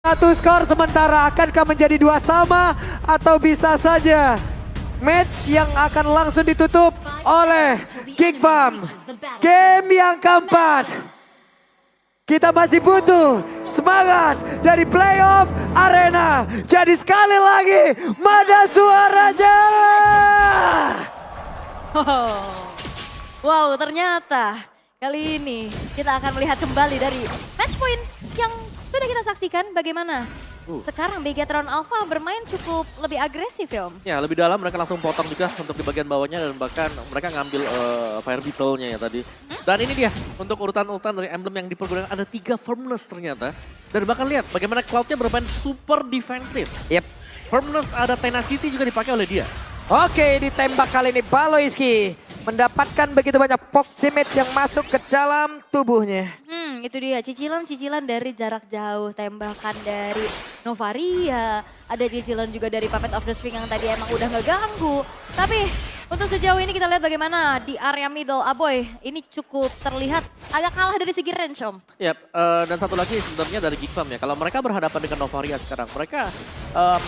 Satu skor sementara, akankah menjadi 2 sama atau bisa saja match yang akan langsung ditutup oleh Geekfam. Game yang keempat. Kita masih butuh semangat dari playoff arena. Jadi sekali lagi, mana suaranya? Wow, ternyata kali ini kita akan melihat kembali dari match point yang sudah kita saksikan bagaimana sekarang Begatron Alpha bermain cukup lebih agresif ya Om. Ya, lebih dalam mereka langsung potong juga untuk di bagian bawahnya dan bahkan mereka ngambil Fire Beetle-nya ya tadi. Dan ini dia untuk urutan-urutan dari emblem yang dipergunakan ada 3 firmness ternyata. Dan bahkan lihat bagaimana Cloud-nya bermain super defensif. Yep. Firmness ada Tenacity juga dipakai oleh dia. Oke, ditembak kali ini Baloiski mendapatkan begitu banyak poke damage yang masuk ke dalam tubuhnya. Itu dia cicilan-cicilan dari jarak jauh, tembakan dari Novaria, ada cicilan juga dari Puppet of the Spring yang tadi emang udah ngeganggu. Tapi untuk sejauh ini kita lihat bagaimana di area middle Aboy ini cukup terlihat agak kalah dari segi range Om. Yap, dan satu lagi sebenarnya dari Geekfam ya, kalau mereka berhadapan dengan Novaria sekarang, mereka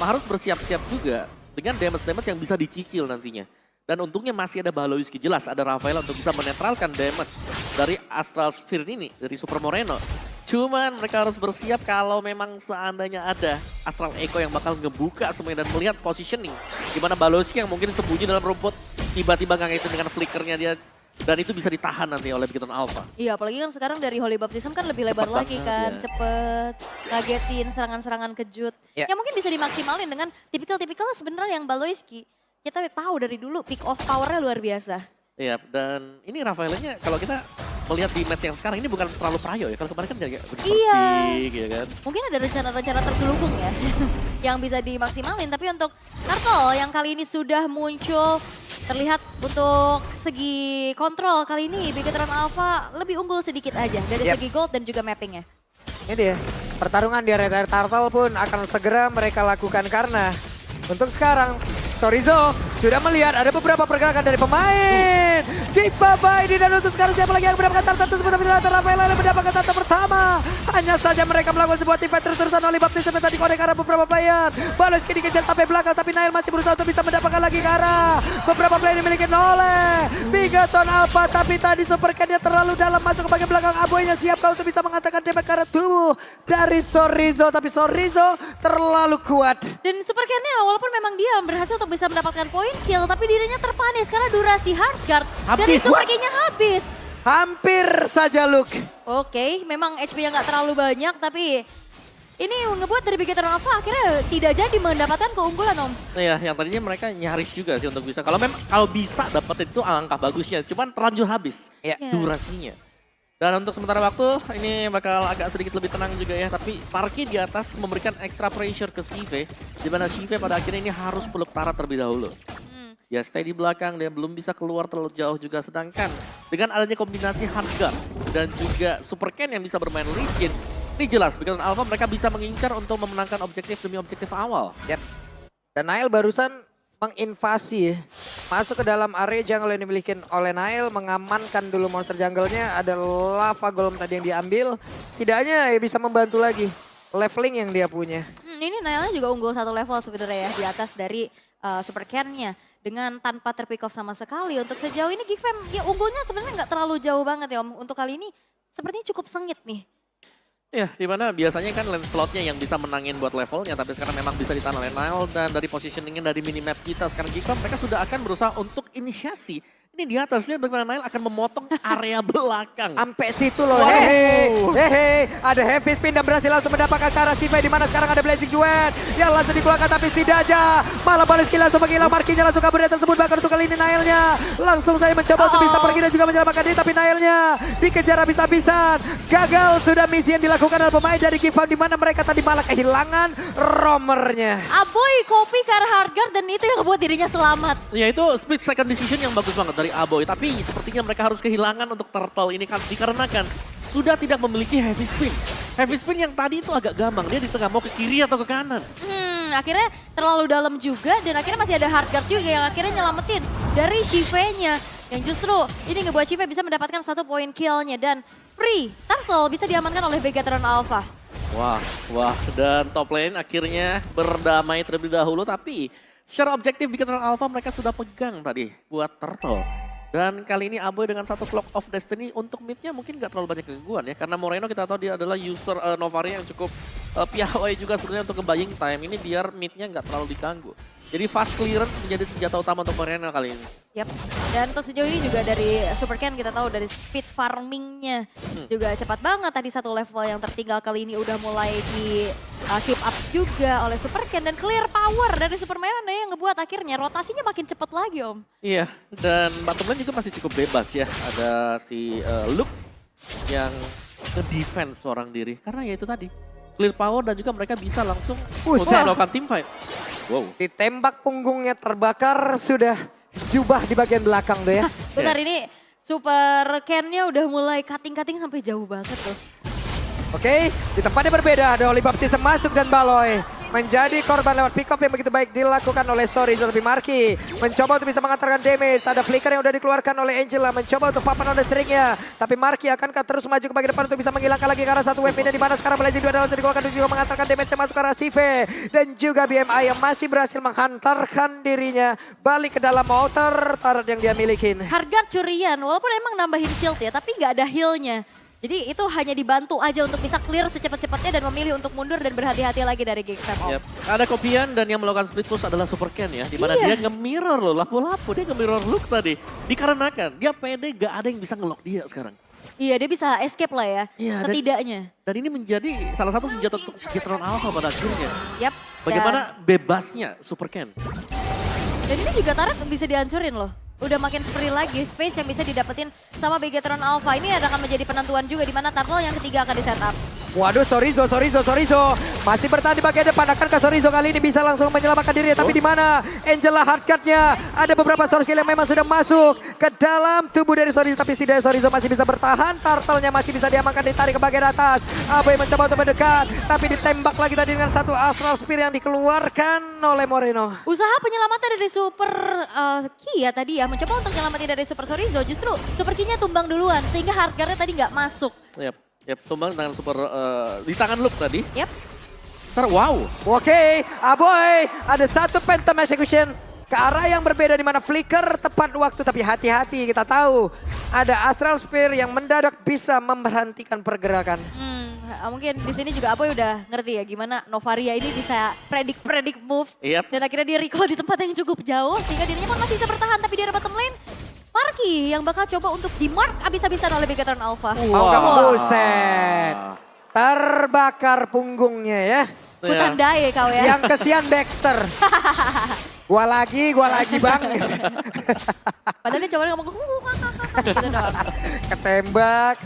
harus bersiap-siap juga dengan damage-damage yang bisa dicicil nantinya. Dan untungnya masih ada Baloiski, jelas ada Rafael untuk bisa menetralkan damage dari Astral Sphere ini, dari Super Moreno. Cuman mereka harus bersiap kalau memang seandainya ada Astral Echo yang bakal ngebuka semuanya dan melihat positioning. Dimana Baloiski yang mungkin sembunyi dalam rumput, tiba-tiba ngangetin dengan flickernya dia. Dan itu bisa ditahan nanti oleh Begatron Alpha. Iya, apalagi kan sekarang dari Holy Baptism kan lebih lebar lagi kan, ya. cepet, ngagetin serangan-serangan kejut. Ya. Yang mungkin bisa dimaksimalin dengan tipikal-tipikal sebenarnya yang Baloiski. Kita tahu dari dulu pick off powernya luar biasa. Iya, dan ini Rafaelnya kalau kita melihat di match yang sekarang ini bukan terlalu prayo ya. Kalau kemarin kan kayak stick ya kan. Mungkin ada rencana-rencana terselubung ya yang bisa dimaksimalin. Tapi untuk Turtle yang kali ini sudah muncul terlihat untuk segi kontrol kali ini Begatron Alpha lebih unggul sedikit aja dari segi gold dan juga mappingnya. Ini dia, pertarungan di area Turtle pun akan segera mereka lakukan karena untuk sekarang Sorizo sudah melihat ada beberapa pergerakan dari pemain. Dibabai ini dan untuk sekarang siapa lagi yang mendapatkan tartan tersebut. Tapi ternyata Rafael yang mendapatkan tartan pertama. Hanya saja mereka melakukan sebuah team fight terus-terusan oleh Baptism yang tadi kode ke arah beberapa player. Baloiski dikejar sampai belakang tapi Nail masih berusaha untuk bisa mendapatkan lagi ke arah beberapa player dimiliki oleh Begatron Alpha. Tapi tadi Super Cat-nya terlalu dalam masuk ke bagian belakang. Aboynya siap kalau untuk bisa mengatakan damage ke arah tubuh dari Sorizo. Tapi Sorizo terlalu kuat. Dan Super Cat-nya walaupun memang dia berhasil untuk bisa mendapatkan point kill, tapi dirinya terpanis karena durasi hard guard dari Super Cat-nya habis. Hampir saja Luke. Oke, memang HP-nya nggak terlalu banyak, tapi ini ngebuat dari Begatron Alpha akhirnya tidak jadi mendapatkan keunggulan Om. Nah ya, yang tadinya mereka nyaris juga sih untuk bisa. Kalau bisa dapat itu alangkah bagusnya, cuman terlanjur habis durasinya. Dan untuk sementara waktu ini bakal agak sedikit lebih tenang juga ya. Tapi Parky di atas memberikan extra pressure ke Sive. Di mana Sive pada akhirnya ini harus peluk Tara terlebih dahulu. Ya stay di belakang, dia belum bisa keluar terlalu jauh juga. Sedangkan dengan adanya kombinasi Hardguard dan juga Super Ken yang bisa bermain licin. Ini jelas Begatron Alpha mereka bisa mengincar untuk memenangkan objektif demi objektif awal. Yep. Dan Nail barusan menginvasi masuk ke dalam area jungle yang dimiliki oleh Nail, mengamankan dulu monster jungle-nya, ada lava golem tadi yang diambil, setidaknya ya bisa membantu lagi leveling yang dia punya. Ini Nailnya juga unggul satu level sebenarnya ya di atas dari Super Ken-nya dengan tanpa terpick off sama sekali. Untuk sejauh ini Geekfam ya unggulnya sebenarnya nggak terlalu jauh banget ya Om. Untuk kali ini sepertinya cukup sengit nih. Ya, dimana biasanya kan lane slotnya yang bisa menangin buat levelnya, tapi sekarang memang bisa ditahan oleh Nile. Dan dari positioningnya dari minimap kita sekarang Geekfam, mereka sudah akan berusaha untuk inisiasi. Ini di atas, lihat bagaimana Nile akan memotong area belakang. Sampai situ loh, hehe. Ada heavy spin dan berhasil langsung mendapatkan ke arah Sive, di mana sekarang ada Blazing Duet yang langsung dikeluarkan, tapi tidak aja. Malah Baloiski langsung menghilang, Markinya langsung kabur dari tersebut. Bahkan untuk kali ini Nailnya langsung saya mencoba untuk bisa pergi dan juga menyelamatkan diri, tapi Nailnya dikejar habis-habisan. Gagal sudah misi yang dilakukan oleh pemain dari Geekfam, di mana mereka tadi malah kehilangan roamernya. Aboy copy ke arah hardguard dan itu yang membuat dirinya selamat. Ya itu split second decision yang bagus banget dari Aboy, tapi sepertinya mereka harus kehilangan untuk Turtle ini kan dikarenakan sudah tidak memiliki heavy spin. Heavy spin yang tadi itu agak gampang, dia di tengah mau ke kiri atau ke kanan. Akhirnya terlalu dalam juga dan akhirnya masih ada hardguard juga yang akhirnya nyelamatin dari Shive-nya. Yang justru ini ngebuat Shive bisa mendapatkan 1 poin kill-nya dan free Turtle bisa diamankan oleh Begatron Alpha. Wah, dan top lane akhirnya berdamai terlebih dahulu, tapi secara objektif Beacon Alpha mereka sudah pegang tadi buat Turtle. Dan kali ini Aboy dengan satu Clock of Destiny untuk mid-nya mungkin gak terlalu banyak gangguan ya. Karena Moreno kita tahu dia adalah user Novaria yang cukup piawai juga sebenarnya untuk nge-buying time ini biar mid-nya gak terlalu diganggu. Jadi fast clearance menjadi senjata utama untuk Moreno kali ini. Yap. Dan untuk sejauh ini juga dari Super Ken kita tahu dari speed farmingnya juga cepat banget. Tadi satu level yang tertinggal kali ini udah mulai di keep up juga oleh Super Ken. Dan clear power dari Super Moreno yang ngebuat akhirnya rotasinya makin cepat lagi Om. Iya, dan bottom lane juga masih cukup bebas ya. Ada si Luke yang nge-defense seorang diri. Karena ya itu tadi, clear power dan juga mereka bisa langsung melakukan team fight. Wow. Ditembak punggungnya terbakar, sudah jubah di bagian belakang tuh ya. Bentar ini Super Ken-nya udah mulai cutting-cutting sampai jauh banget tuh. Oke, di tempatnya berbeda ada Oli Baptism masuk dan Baloy menjadi korban lewat pick up yang begitu baik dilakukan oleh Sorizo. Tapi Marky mencoba untuk bisa mengantarkan damage. Ada flicker yang udah dikeluarkan oleh Angela, mencoba untuk papan on the string-nya. Tapi Marky akankah terus maju ke bagian depan untuk bisa menghilangkan lagi ke arah satu wave ini, di mana sekarang Blazing 2 adalah dikeluarkan dan juga mengantarkan damage yang masuk ke arah Sive. Dan juga BMI yang masih berhasil menghantarkan dirinya balik ke dalam outer turret yang dia milikin. Harga curian walaupun emang nambahin shield ya, tapi nggak ada heal-nya. Jadi itu hanya dibantu aja untuk bisa clear secepat-cepatnya dan memilih untuk mundur dan berhati-hati lagi dari Gig Fam. Yep. Ada Kopian dan yang melakukan split push adalah Super Ken ya. Dimana dia nge-mirror loh, lapu-lapu. Dia nge-mirror Luke tadi. Dikarenakan dia pede gak ada yang bisa nge-lock dia sekarang. Iya dia bisa escape lah ya, setidaknya. Dan ini menjadi salah satu senjata untuk Beacon Alpha pada akhirnya. Yap. Bagaimana bebasnya Super Ken. Dan ini juga Tarak bisa dihancurin loh. Udah makin free lagi space yang bisa didapetin sama Beacon Alpha. Ini akan menjadi penentuan juga di mana Turtle yang ketiga akan di setup. Waduh, Sorizo masih bertahan di bagian depan. Akankah Sorizo kali ini bisa langsung menyelamatkan diri? Tapi di mana Angela hardcut-nya? Ada beberapa source skill yang memang sudah masuk ke dalam tubuh dari Sorizo, tapi setidaknya Sorizo masih bisa bertahan. Turtle-nya masih bisa diamankan, ditarik ke bagian atas. Aboy mencoba untuk mendekat, tapi ditembak lagi tadi dengan satu Astral Spear yang dikeluarkan oleh Moreno. Usaha penyelamatan dari Super Kia tadi ya, mencoba untuk menyelamatin dari Super Sorizo, justru Super Kia-nya tumbang duluan sehingga hardguard-nya tadi nggak masuk. Yep, tumbang dengan super di tangan Luke tadi. Yep. Wow. Oke, Aboy ada satu Phantom Execution ke arah yang berbeda di mana flicker tepat waktu, tapi hati-hati, kita tahu ada Astral Spear yang mendadak bisa memberhentikan pergerakan. Mungkin di sini juga Aboy udah ngerti ya gimana Novaria ini bisa predict move. Yep. Dan akhirnya dia recall di tempat yang cukup jauh sehingga dirinya pun masih bisa bertahan, tapi di bottom lane Marky yang bakal coba untuk di-mark abis-abisan oleh Beacon Alpha. Buset. Terbakar punggungnya ya. Hutan dae kau ya. Yang kesian Dexter. Gua lagi bang. Padahal dia coba ngomong gitu doang. Ketembak.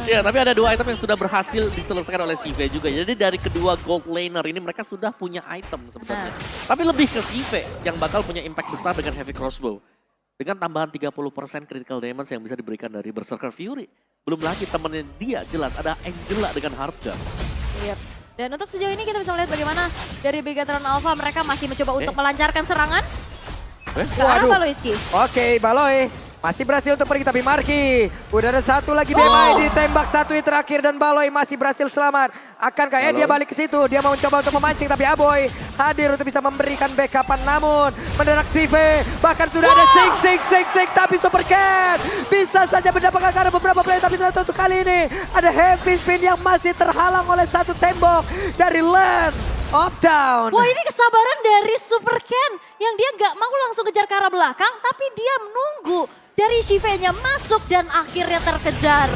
Ya, tapi ada dua item yang sudah berhasil diselesaikan oleh Sive juga. Jadi dari kedua gold laner ini mereka sudah punya item sebenarnya. Tapi lebih ke Sive yang bakal punya impact besar dengan heavy crossbow. Dengan tambahan 30% critical damage yang bisa diberikan dari Berserker Fury. Belum lagi temennya dia jelas ada Angela dengan hardgun. Yep. Dan untuk sejauh ini kita bisa melihat bagaimana dari Beacon Alpha mereka masih mencoba untuk melancarkan serangan. Ke arah Baloyski. Oke, Baloy masih berhasil untuk pergi, tapi Marky udah ada satu lagi BMI ditembak satu hit terakhir dan Baloy masih berhasil selamat. Akankah dia balik ke situ? Dia mau mencoba untuk memancing, tapi Aboy hadir untuk bisa memberikan backupan, namun mendadak Sive bahkan sudah ada sing, tapi Super Ken bisa saja mendapatkan karena beberapa play, tapi ternyata untuk kali ini ada heavy spin yang masih terhalang oleh satu tembok dari Land of Down. Wah, ini kesabaran dari Super Ken yang dia nggak mau langsung kejar ke arah belakang, tapi dia menunggu dari Sive-nya masuk dan akhirnya terkejar.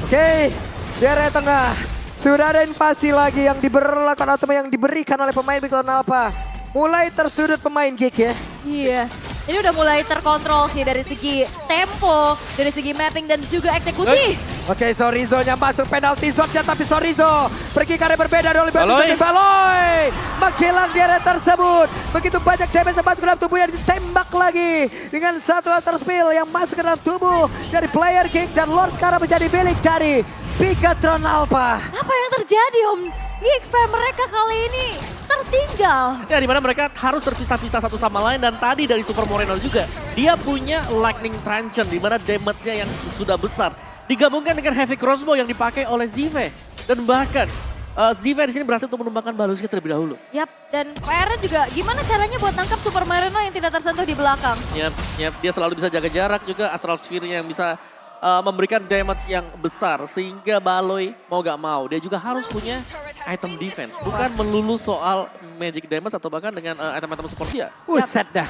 Oke, di area tengah sudah ada invasi lagi yang diberlakukan atau yang diberikan oleh pemain Beacon Alpha. Mulai tersudut pemain Gig ya. Iya, ini udah mulai terkontrol sih dari segi tempo, dari segi mapping dan juga eksekusi. Oke, Sorizo-nya masuk penalty zone-nya, tapi Sorizo pergi ke area berbeda dari Baloy. Menghilang di area tersebut. Begitu banyak damage yang masuk ke dalam tubuh yang ditembak lagi. Dengan satu alter spill yang masuk ke dalam tubuh dari player Gig dan Lord sekarang menjadi milik dari Beacon Alpha. Apa yang terjadi Om? Gig Fam mereka kali ini tertinggal. Ya, dimana mereka harus terpisah-pisah satu sama lain dan tadi dari Super Moreno juga. Dia punya Lightning Truncheon dimana damage-nya yang sudah besar. Digabungkan dengan Heavy Crossbow yang dipakai oleh Sive. Dan bahkan Ziva di sini berhasil untuk menumbangkan Balusnya terlebih dahulu. Yap, dan PR-nya juga gimana caranya buat nangkap Super Marino yang tidak tersentuh di belakang. Yap, dia selalu bisa jaga jarak juga, Astral Sphere-nya yang bisa memberikan damage yang besar. Sehingga Baloy mau gak mau, dia juga harus punya item defense. Bukan melulu soal magic damage atau bahkan dengan item-item support dia. Buset dah.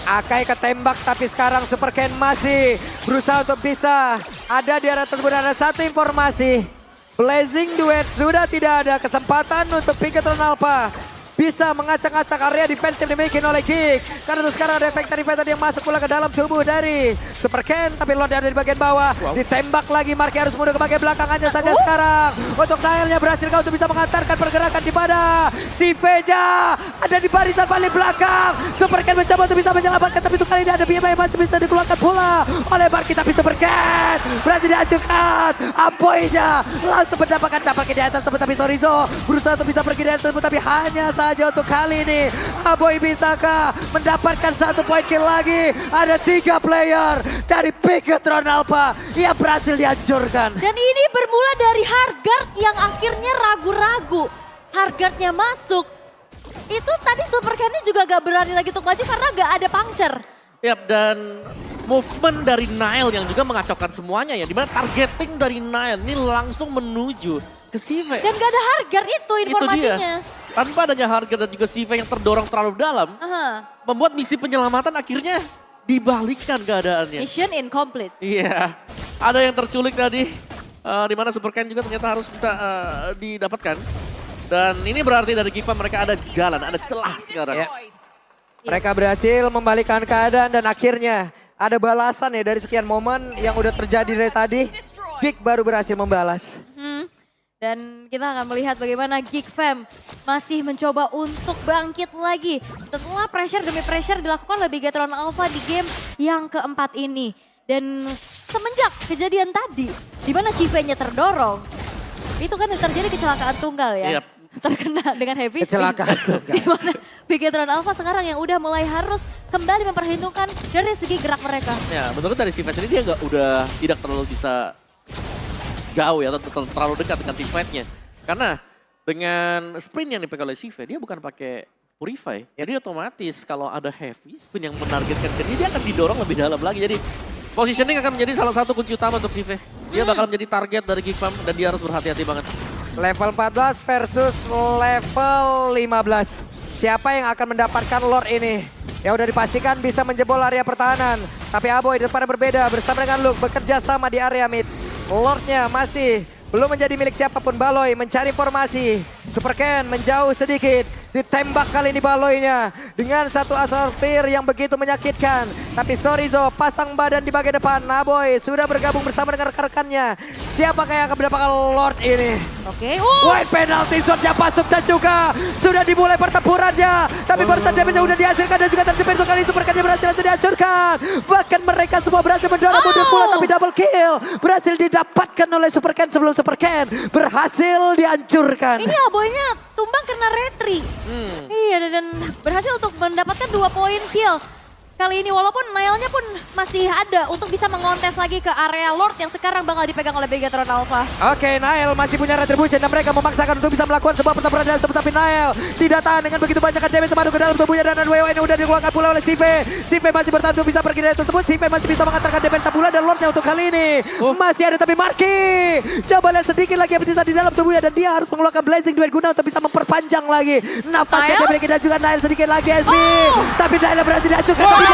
Akai ketembak tapi sekarang Super Ken masih berusaha untuk bisa ada di arah tersebut. Ada satu informasi. Blazing Duet sudah tidak ada kesempatan untuk Piketron Alpha bisa mengacak-acak area defensif dimiliki oleh Gig. Karena itu sekarang ada Vector yang masuk pula ke dalam tubuh dari Super Ken. Tapi Lord ada di bagian bawah. Ditembak lagi, Marky harus mundur ke bagian belakang aja saja sekarang. Untuk Nailnya berhasil kau untuk bisa mengantarkan pergerakan di pada si Veja. Ada di barisan paling belakang. Super Ken mencoba untuk bisa menyelamatkan. Tapi itu kali ini ada BMI yang masih bisa dikeluarkan pula oleh Marky. Tapi Super Ken berhasil dihancurkan. Apoynya langsung mendapatkan campak di atas. Tapi Sorizo berusaha untuk bisa pergi dari tersebut. Tapi hanya saja untuk kali ini Aboy bisakah mendapatkan satu poin kill lagi. Ada 3 player dari Piketron Alpha yang berhasil dihancurkan. Dan ini bermula dari Hardguard yang akhirnya ragu-ragu. Hardguardnya masuk. Itu tadi Super Kenny juga gak berani lagi untuk maju karena gak ada puncture. Yap, dan movement dari Nile yang juga mengacaukan semuanya ya. Dimana targeting dari Nile ini langsung menuju ke Sive. Dan gak ada Hardguard itu informasinya. Itu dia. Tanpa adanya Hardguard dan juga Sive yang terdorong terlalu dalam. Membuat misi penyelamatan akhirnya dibalikkan keadaannya. Mission incomplete. Iya, ada yang terculik tadi. Dimana Super Ken juga ternyata harus bisa didapatkan. Dan ini berarti dari Giva mereka ada jalan, ada celah sekarang. Ya. Mereka berhasil membalikkan keadaan dan akhirnya ada balasan ya dari sekian momen yang udah terjadi dari tadi. Gig baru berhasil membalas. Dan kita akan melihat bagaimana Geek Fam masih mencoba untuk bangkit lagi. Setelah pressure demi pressure dilakukan oleh Bigatron Alpha di game yang keempat ini. Dan semenjak kejadian tadi, di mana Shive-nya terdorong, itu kan terjadi kecelakaan tunggal ya. Yep. Terkena dengan heavy spin. Kecelakaan tunggal. Di mana Bigatron Alpha sekarang yang udah mulai harus kembali memperhitungkan dari segi gerak mereka. Ya, betul dari Shive ini dia udah tidak terlalu bisa jauh ya, atau terlalu dekat dengan team fight-nya. Karena dengan sprint yang dipegang oleh Shive, dia bukan pakai Purify. Jadi otomatis kalau ada heavy spin yang menargetkan ke dia akan didorong lebih dalam lagi. Jadi positioning akan menjadi salah satu kunci utama untuk Shive. Dia bakal menjadi target dari Geek Fam dan dia harus berhati-hati banget. Level 14 versus level 15. Siapa yang akan mendapatkan Lord ini? Ya udah dipastikan bisa menjebol area pertahanan. Tapi Aboy depan berbeda bersama dengan Luke bekerja sama di area mid. Lordnya masih belum menjadi milik siapapun. Baloy mencari formasi. Super Ken menjauh sedikit. Ditembak kali ini Baloynya dengan satu Astral Sphere yang begitu menyakitkan. Tapi Sorizo pasang badan di bagian depan. Naboy sudah bergabung bersama dengan rekan-rekannya. Siapakah yang akan mendapatkan Lord ini? Oke. White penalty shotnya masuk dan juga sudah dimulai pertempurannya. Tapi barusan damage udah dihasilkan dan juga terjepit untuk kali Super Ken berhasil langsung dihancurkan. Bahkan mereka semua berhasil mendorong mundur pula tapi double kill. Berhasil didapatkan oleh Super Ken sebelum Super Ken berhasil dihancurkan. Ini Aboynya tumbang karena retri. Iya, dan berhasil untuk mendapatkan 2 poin kill. Kali ini walaupun Nile-nya pun masih ada untuk bisa mengontes lagi ke area Lord yang sekarang bakal dipegang oleh Bigatron Alpha. Oke, Nile masih punya retribution dan mereka memaksakan untuk bisa melakukan sebuah pertempuran dalam tubuh. Tapi Nile tidak tahan dengan begitu banyak damage masuk ke dalam tubuhnya dan WW ini udah dikeluarkan pula oleh Sive. Sive masih bertahan untuk bisa pergi dari tersebut. Sive masih bisa mengantarkan defense pula dan Lordnya untuk kali ini masih ada. Tapi Marky coba lihat sedikit lagi yang bisa di dalam tubuhnya dan dia harus mengeluarkan Blazing Duet guna untuk bisa memperpanjang lagi nafasnya. Dan juga Nile sedikit lagi SB. Tapi Nile berhasil dihancurkan. Tapi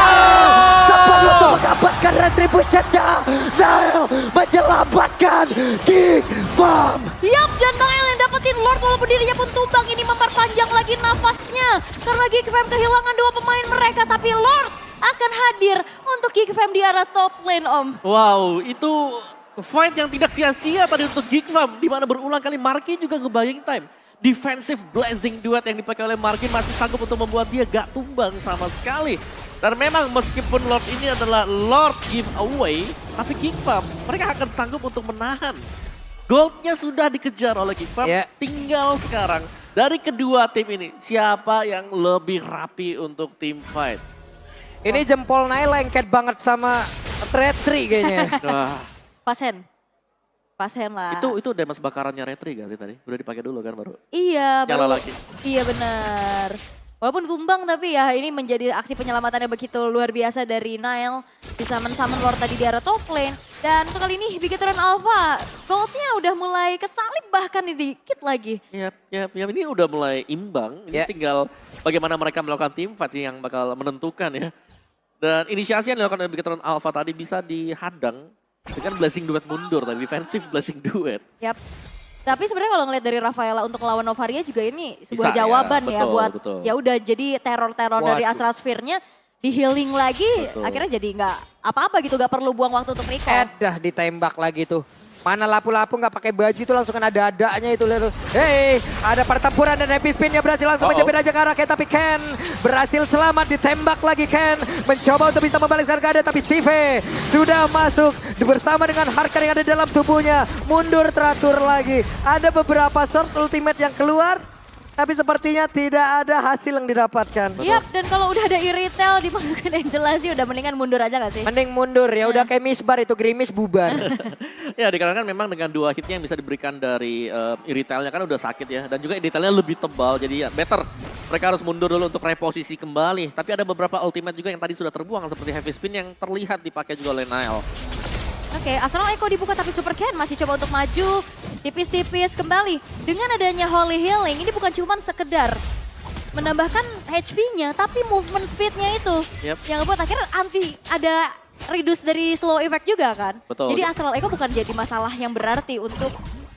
sempat untuk mendapatkan retribution-nya. Nile menyelamatkan Geek Fam. Yap, dan Nile yang dapetin Lord walaupun dirinya pun tumbang. Ini memperpanjang lagi nafasnya. Karena Geek Fam kehilangan 2 pemain mereka. Tapi Lord akan hadir untuk Geek Fam di arah top lane, Om. Wow, itu fight yang tidak sia-sia tadi untuk Geek Fam. Di mana berulang kali Marky juga ngebayang time. Defensive Blazing Duet yang dipakai oleh Marky masih sanggup untuk membuat dia gak tumbang sama sekali. Dan memang meskipun Lord ini adalah Lord giveaway, tapi Geek Fam mereka akan sanggup untuk menahan. Goldnya sudah dikejar oleh Geek Fam, tinggal sekarang dari kedua tim ini siapa yang lebih rapi untuk team fight. Ini jempol Nile lengket banget sama retri kayaknya. Pasen. Pasen lah. Itu damage bakarannya Retri gak sih tadi? Udah dipakai dulu kan baru? Iya, Nyala baru, lagi. iya benar. Walaupun tumbang tapi ya ini menjadi aksi penyelamatannya begitu luar biasa dari Nile. Bisa men-summon Lord tadi di arah top lane. Dan untuk kali ini Bigetron Alpha, goldnya udah mulai kesalip bahkan dikit lagi. Iya, ini udah mulai imbang. Ini tinggal bagaimana mereka melakukan team fight yang bakal menentukan ya. Dan inisiasi yang dilakukan oleh Bigetron Alpha tadi bisa dihadang dengan blessing duet mundur, tapi defensive blessing duet. Yap. Tapi sebenarnya kalau ngeliat dari Rafaela untuk lawan Novaria juga ini sebuah Bisa, jawaban ya, ya buat betul. ya udah jadi teror-teror dari Astral Sphere-nya di healing lagi akhirnya jadi nggak apa-apa gitu, nggak perlu buang waktu untuk recall. Dah ditembak lagi tuh. Mana lapu-lapu nggak pakai baju itu langsung kena dadanya itu. Hei, ada pertempuran dan Happy Spin-nya berhasil langsung menjepit aja ke arah Ken. Tapi Ken berhasil selamat, ditembak lagi Ken. Mencoba untuk bisa membalaskan keadaan tapi Sive sudah masuk bersama dengan Harkan yang ada dalam tubuhnya. Mundur teratur lagi. Ada beberapa source ultimate yang keluar. Tapi sepertinya tidak ada hasil yang didapatkan. Yap, dan kalau udah ada Iritel dimasukin yang jelas sih udah mendingan mundur aja gak sih? Mending mundur ya, udah kayak misbar itu, gerimis bubar. Ya dikarenakan memang dengan 2 hitnya yang bisa diberikan dari Iritelnya kan udah sakit ya. Dan juga Iritelnya lebih tebal jadi ya better. Mereka harus mundur dulu untuk reposisi kembali. Tapi ada beberapa ultimate juga yang tadi sudah terbuang seperti Heavy Spin yang terlihat dipakai juga oleh Nile. Oke, Astral Echo dibuka tapi Super Ken masih coba untuk maju. Tipis-tipis kembali. Dengan adanya Holy Healing, ini bukan cuma sekedar menambahkan HP-nya, tapi movement speed-nya itu. Yang ngebuat akhirnya ada reduce dari slow effect juga kan. Betul. Jadi Astral Echo bukan jadi masalah yang berarti untuk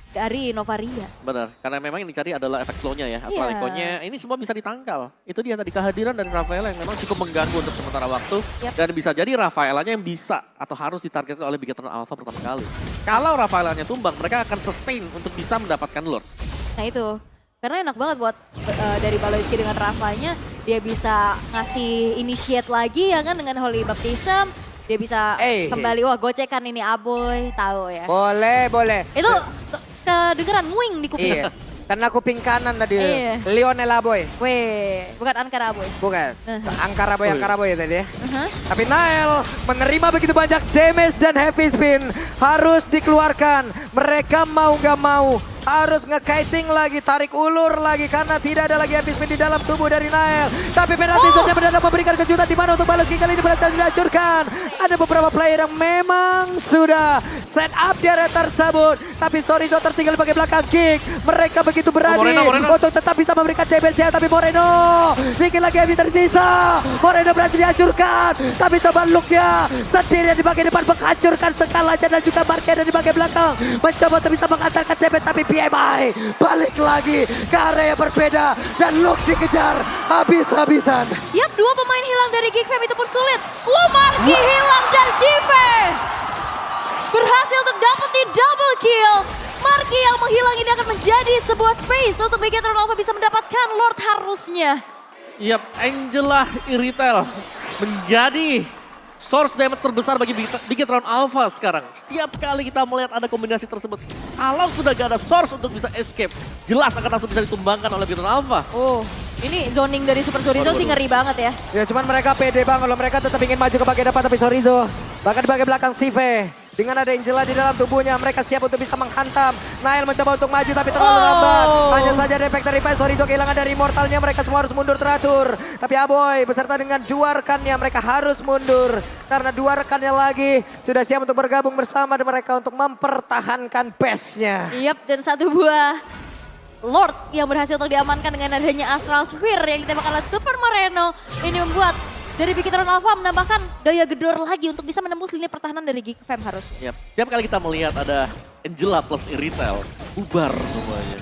dari Novaria. Benar, karena memang yang dicari adalah efek slow-nya ya. Astral Echo-nya ini semua bisa ditangkal. Itu dia tadi kehadiran dari Rafaela yang memang cukup mengganggu untuk sementara waktu. Dan bisa jadi Rafaelanya yang bisa atau harus ditargetkan oleh Bigetron Alpha pertama kali. Kalau Rafaelanya tumbang, mereka akan sustain untuk bisa mendapatkan Lord. Nah itu, karena enak banget buat dari Baloiski dengan Rafanya, dia bisa ngasih initiate lagi ya kan dengan Holy Baptism. Dia bisa kembali, wah gocekan ini Aboy, tahu ya. Boleh. Itu kedengeran muing di kuping. Iya, karena kuping kanan tadi. Lionel Aboy. Weh, bukan Ankara Aboy. Bukan, Ankara Boy tadi ya. Tapi Nile menerima begitu banyak damage dan Heavy Spin harus dikeluarkan. Mereka mau gak mau harus nge-kiting lagi, tarik ulur lagi karena tidak ada lagi Heavy Spin di dalam tubuh dari Nile. Tapi penalti zone-nya benar-benar memberikan kejutan di mana untuk balas kali ini berhasil dihancurkan. Ada beberapa player yang memang sudah set up di area tersebut. Tapi Sorizo tertinggal di bagian belakang kick. Mereka begitu berani untuk tetap bisa memberikan CBC. Tapi Moreno, dikit lagi Heavy tersisa. Moreno berhasil dihancurkan. Tapi coba look-nya sendirian di bagian depan menghancurkan skalanya dan juga Marquez di bagian belakang. Mencoba untuk bisa mengantarkan CB tapi PMI balik lagi ke area berbeda dan Luke dikejar habis-habisan. Yap, 2 pemain hilang dari Geek Fam itu pun sulit. Marky hilang dan Shive berhasil untuk dapetin double kill. Marky yang menghilang ini akan menjadi sebuah space untuk Bigetron Alpha bisa mendapatkan Lord harusnya. Yap, Angela Iritel menjadi source damage terbesar bagi Bigetron Alpha sekarang. Setiap kali kita melihat ada kombinasi tersebut, kalau sudah gak ada source untuk bisa escape, jelas akan langsung bisa ditumbangkan oleh Bigetron Alpha. Ini zoning dari Super Sorizo sih ngeri banget ya. Ya cuman mereka pede banget kalau mereka tetap ingin maju ke bagian depan tapi Sorizo. Bahkan di bagian belakang Sive. Dengan ada Angela di dalam tubuhnya, mereka siap untuk bisa menghantam. Nile mencoba untuk maju tapi terlalu lambat. Hanya saja ada efek dari Sorizo kehilangan dari immortalnya. Mereka semua harus mundur teratur. Tapi Aboy beserta dengan 2 rekannya mereka harus mundur. Karena 2 rekannya lagi sudah siap untuk bergabung bersama dengan mereka untuk mempertahankan base-nya. Yap, dan 1 buah Lord yang berhasil untuk diamankan dengan adanya Astral Sphere yang ditembak oleh Super Moreno. Ini membuat dari Bigetron Alpha menambahkan daya gedor lagi untuk bisa menembus lini pertahanan dari Geek Fam harus. Yap, setiap kali kita melihat ada Angela plus Iritel, bubar semuanya.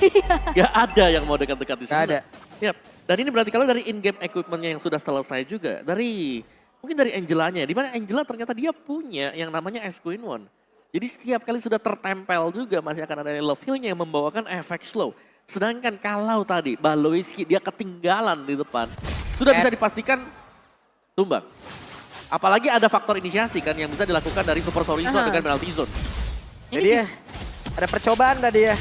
Gak ada yang mau dekat-dekat di sini. Gak ada. Yap, dan ini berarti kalau dari in-game equipment-nya yang sudah selesai juga, mungkin dari Angelanya, di mana Angela ternyata dia punya yang namanya S Queen One. Jadi setiap kali sudah tertempel juga masih akan ada love heal-nya yang membawakan efek slow. Sedangkan kalau tadi Baloiski dia ketinggalan di depan, sudah bisa dipastikan tumbang. Apalagi ada faktor inisiasi kan yang bisa dilakukan dari Super Sorizo dengan penalty zone. Jadi ya, ada percobaan tadi ya.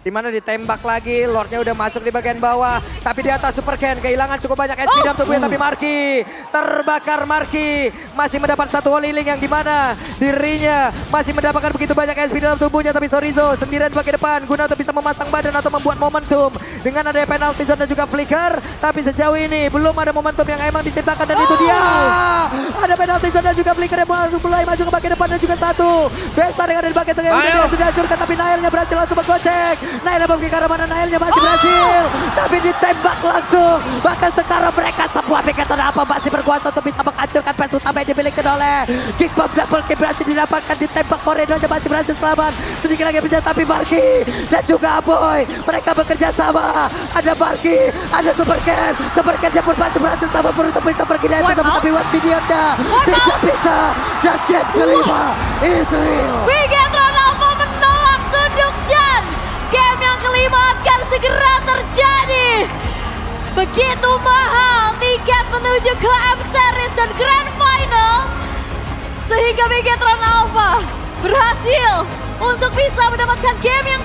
Dimana ditembak lagi, Lordnya udah masuk di bagian bawah. Tapi di atas Super Ken kehilangan cukup banyak SP dalam tubuhnya. Tapi Marky, terbakar Marky. Masih mendapat satu wall healing yang dimana dirinya masih mendapatkan begitu banyak SP dalam tubuhnya. Tapi Chorizo sendirian di bagian depan guna untuk bisa memasang badan atau membuat momentum. Dengan adanya penalty zone dan juga flicker. Tapi sejauh ini belum ada momentum yang emang diciptakan dan itu dia. Ada penalty zone dan juga flicker yang mulai maju ke bagian depan dan juga satu. Besta dengan ada di bagian tengah yang sudah hancurkan tapi Nailnya berhasil langsung menggocek. Nailnya pergi ke arah mana, Nailnya masih berhasil. Tapi ditembak langsung. Bahkan sekarang mereka sebuah Megaton apa masih berkuasa untuk bisa menghancurkan fans utama yang dimiliki oleh Kick Bomb double kill berhasil didapatkan. Ditembak Corridornya masih berhasil selamat. Sedikit lagi bisa tapi Marky dan juga Aboy. Mereka bekerja sama. Ada Marky, ada Super Ken. Super Ken pun masih berhasil selamat untuk bisa pergi dari atas. Tapi One Videonya tidak bisa. Dan game kelima is real. Bigetron Alpha menolak tunduk Jan. Game yang kelima akan segera terjadi. Begitu mahal tiket menuju ke M Series dan Grand Final. Sehingga Bigetron Alpha berhasil untuk bisa mendapatkan game yang